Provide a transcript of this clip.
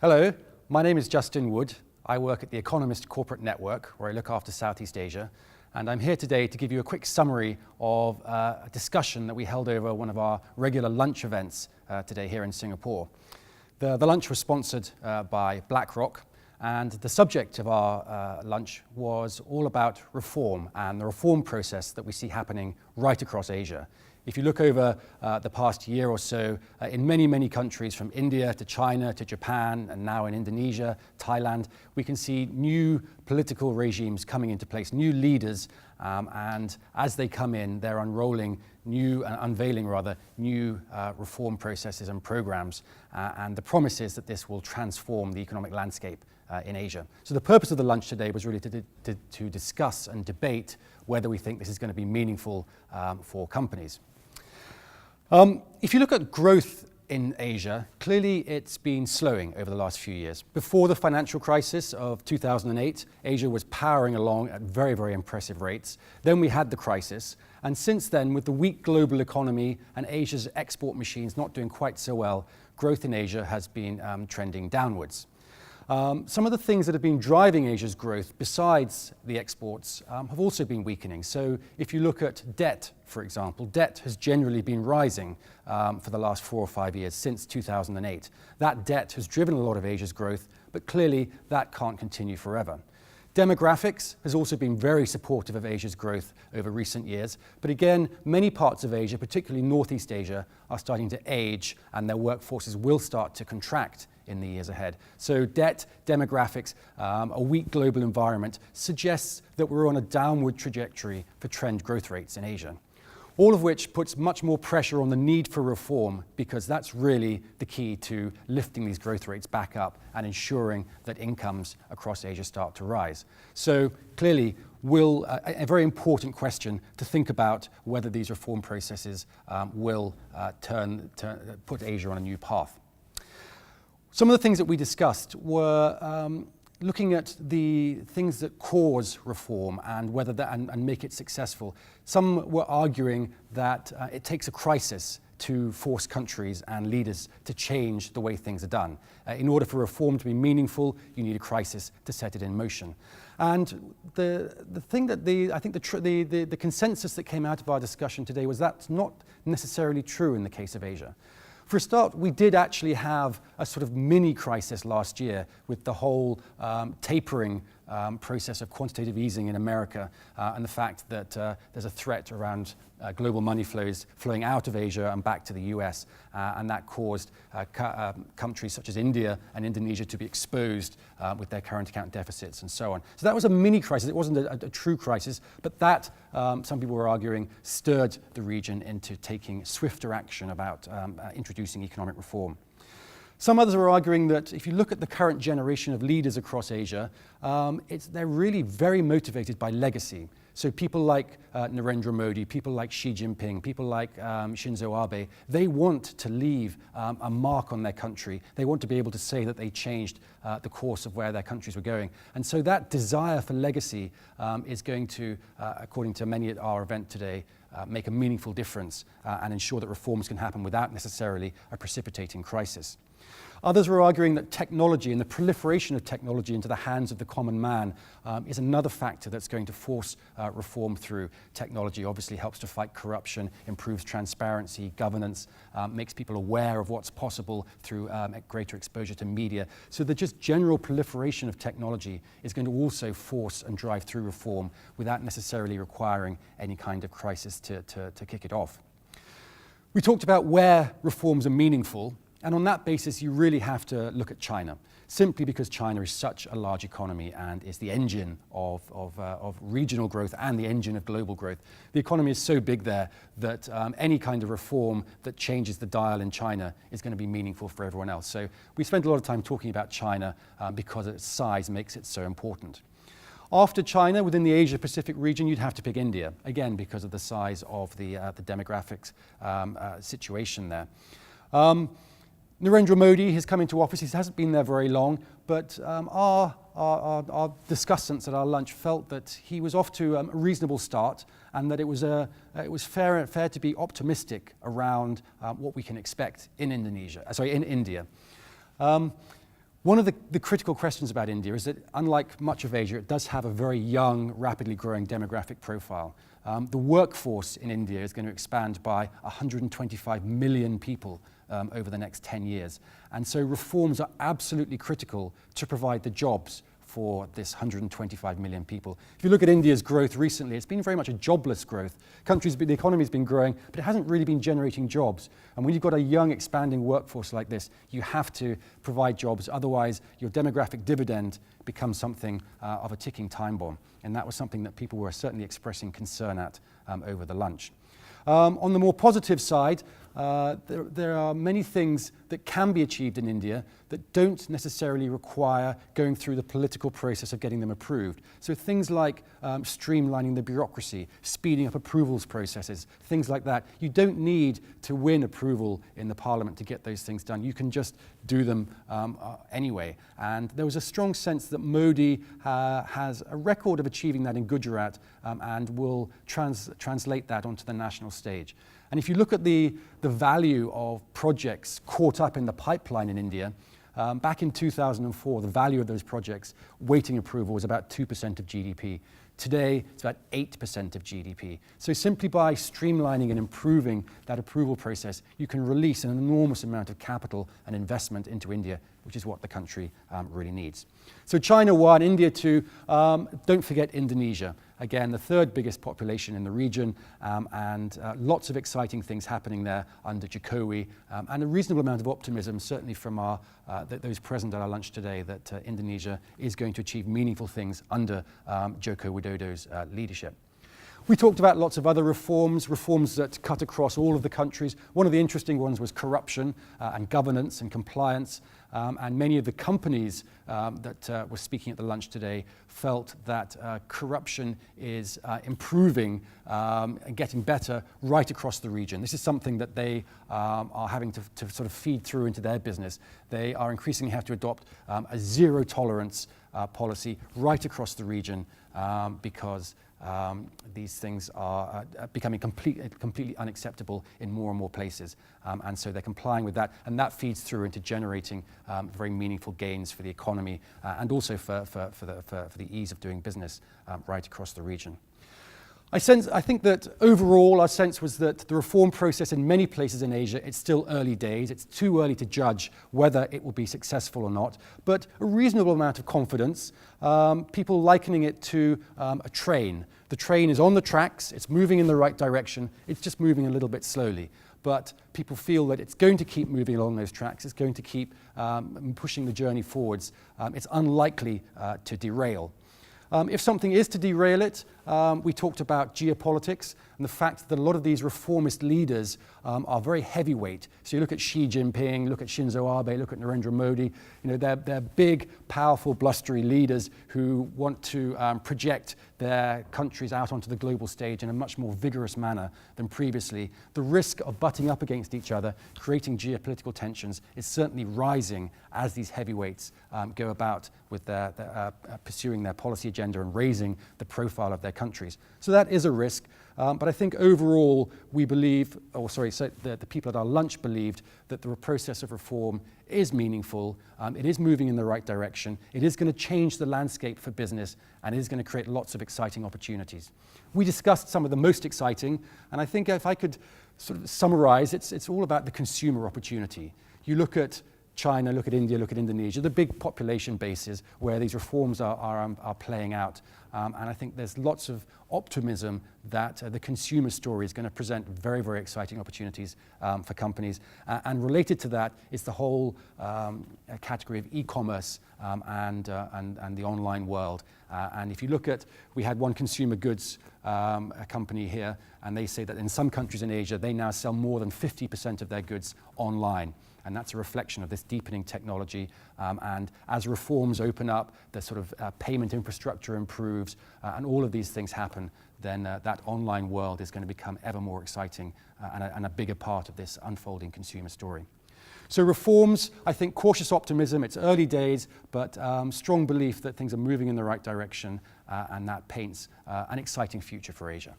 Hello, my name is Justin Wood. I work at the Economist Corporate Network, where I look after Southeast Asia, and I'm here today to give you a quick summary of a discussion that we held over one of our regular lunch events today here in Singapore. The lunch was sponsored by BlackRock, and the subject of our lunch was all about reform and the reform process that we see happening right across Asia. If you look over the past year or so, in many countries, from India to China to Japan, and now in Indonesia, Thailand, we can see new political regimes coming into place, new leaders, and as they come in, they're unveiling new reform processes and programs, and the promise is that this will transform the economic landscape in Asia. So the purpose of the lunch today was really to discuss and debate whether we think this is going to be meaningful for companies. If you look at growth in Asia, clearly it's been slowing over the last few years. Before the financial crisis of 2008, Asia was powering along at very impressive rates. Then we had the crisis, and since then, with the weak global economy and Asia's export machines not doing quite so well, growth in Asia has been trending downwards. Some of the things that have been driving Asia's growth, besides the exports, have also been weakening. So if you look at debt, for example, debt has generally been rising for the last 4 or 5 years, since 2008. That debt has driven a lot of Asia's growth, but clearly that can't continue forever. Demographics has also been very supportive of Asia's growth over recent years. But again, many parts of Asia, particularly Northeast Asia, are starting to age, and their workforces will start to contract in the years ahead. So debt, demographics, a weak global environment suggests that we're on a downward trajectory for trend growth rates in Asia. All of which puts much more pressure on the need for reform, because that's really the key to lifting these growth rates back up and ensuring that incomes across Asia start to rise. So clearly, a very important question to think about whether these reform processes will put Asia on a new path. Some of the things that we discussed were looking at the things that cause reform and whether and make it successful. Some were arguing that it takes a crisis to force countries and leaders to change the way things are done. In order for reform to be meaningful, you need a crisis to set it in motion. And the thing that I think the consensus that came out of our discussion today was that's not necessarily true in the case of Asia. For a start, we did actually have a sort of mini crisis last year with the whole tapering process of quantitative easing in America, and the fact that there's a threat around global money flows flowing out of Asia and back to the US, and that caused countries such as India and Indonesia to be exposed with their current account deficits and so on. So that was a mini crisis. It wasn't a true crisis, but that, some people were arguing, stirred the region into taking swifter action about introducing economic reform. Some others are arguing that if you look at the current generation of leaders across Asia, they're really very motivated by legacy. So people like Narendra Modi, people like Xi Jinping, people like Shinzo Abe, they want to leave a mark on their country. They want to be able to say that they changed the course of where their countries were going. And so that desire for legacy is going to, according to many at our event today, make a meaningful difference and ensure that reforms can happen without necessarily a precipitating crisis. Others were arguing that technology and the proliferation of technology into the hands of the common man is another factor that's going to force reform through. Technology obviously helps to fight corruption, improves transparency, governance, makes people aware of what's possible through greater exposure to media. So the just general proliferation of technology is going to also force and drive through reform without necessarily requiring any kind of crisis to kick it off. We talked about where reforms are meaningful. And on that basis, you really have to look at China, simply because China is such a large economy and is the engine of regional growth and the engine of global growth. The economy is so big there that any kind of reform that changes the dial in China is going to be meaningful for everyone else. So we spent a lot of time talking about China because its size makes it so important. After China, within the Asia-Pacific region, you'd have to pick India, again, because of the size of the demographics situation there. Narendra Modi has come into office. He hasn't been there very long, but our discussants at our lunch felt that he was off to a reasonable start, and that it was fair to be optimistic around what we can expect in India. One of the critical questions about India is that, unlike much of Asia, it does have a very young, rapidly growing demographic profile. The workforce in India is going to expand by 125 million people over the next 10 years. And so reforms are absolutely critical to provide the jobs for this 125 million people. If you look at India's growth recently, it's been very much a jobless growth. The economy's been growing, but it hasn't really been generating jobs. And when you've got a young, expanding workforce like this, you have to provide jobs. Otherwise, your demographic dividend becomes something of a ticking time bomb. And that was something that people were certainly expressing concern at over the lunch. On the more positive side, there are many things that can be achieved in India that don't necessarily require going through the political process of getting them approved. So things like streamlining the bureaucracy, speeding up approvals processes, things like that. You don't need to win approval in the parliament to get those things done. You can just do them anyway. And there was a strong sense that Modi has a record of achieving that in Gujarat and will translate that onto the national stage. And if you look at the value of projects caught up in the pipeline in India, back in 2004, the value of those projects waiting approval was about 2% of GDP. Today, it's about 8% of GDP. So simply by streamlining and improving that approval process, you can release an enormous amount of capital and investment into India, which is what the country really needs. So China 1, India 2, don't forget Indonesia. Again, the third biggest population in the region, and lots of exciting things happening there under Jokowi, and a reasonable amount of optimism, certainly from those present at our lunch today, that Indonesia is going to achieve meaningful things under Joko Widodo's leadership. We talked about lots of other reforms that cut across all of the countries. One of the interesting ones was corruption and governance and compliance. And many of the companies that were speaking at the lunch today felt that corruption is improving and getting better right across the region. This is something that they are having to sort of feed through into their business. They are increasingly have to adopt a zero tolerance policy right across the region because these things are becoming completely unacceptable in more and more places. And so they're complying with that, and that feeds through into generating very meaningful gains for the economy and also for the ease of doing business right across the region. I think that overall our sense was that the reform process in many places in Asia, it's still early days. It's too early to judge whether it will be successful or not, but a reasonable amount of confidence, people likening it to a train. The train is on the tracks, it's moving in the right direction, it's just moving a little bit slowly. But people feel that it's going to keep moving along those tracks, it's going to keep pushing the journey forwards. It's unlikely to derail. If something is to derail it, we talked about geopolitics and the fact that a lot of these reformist leaders are very heavyweight. So you look at Xi Jinping, look at Shinzo Abe, look at Narendra Modi. They're big, powerful, blustery leaders who want to project their countries out onto the global stage in a much more vigorous manner than previously. The risk of butting up against each other, creating geopolitical tensions, is certainly rising as these heavyweights go about with pursuing their policy agenda and raising the profile of their countries. So that is a risk. But I think overall we believe, the people at our lunch believed that the process of reform is meaningful, it is moving in the right direction, it is going to change the landscape for business, and it is going to create lots of exciting opportunities. We discussed some of the most exciting, and I think if I could sort of summarize, it's all about the consumer opportunity. You look at China, look at India, look at Indonesia, the big population bases where these reforms are playing out. And I think there's lots of optimism that the consumer story is going to present very, very exciting opportunities for companies. And related to that is the whole category of e-commerce and the online world. And if you look at, we had one consumer goods company here, and they say that in some countries in Asia, they now sell more than 50% of their goods online. And that's a reflection of this deepening technology. And as reforms open up, the sort of payment infrastructure improves, and all of these things happen, then that online world is going to become ever more exciting and a bigger part of this unfolding consumer story. So reforms, I think cautious optimism, it's early days, but strong belief that things are moving in the right direction, and that paints an exciting future for Asia.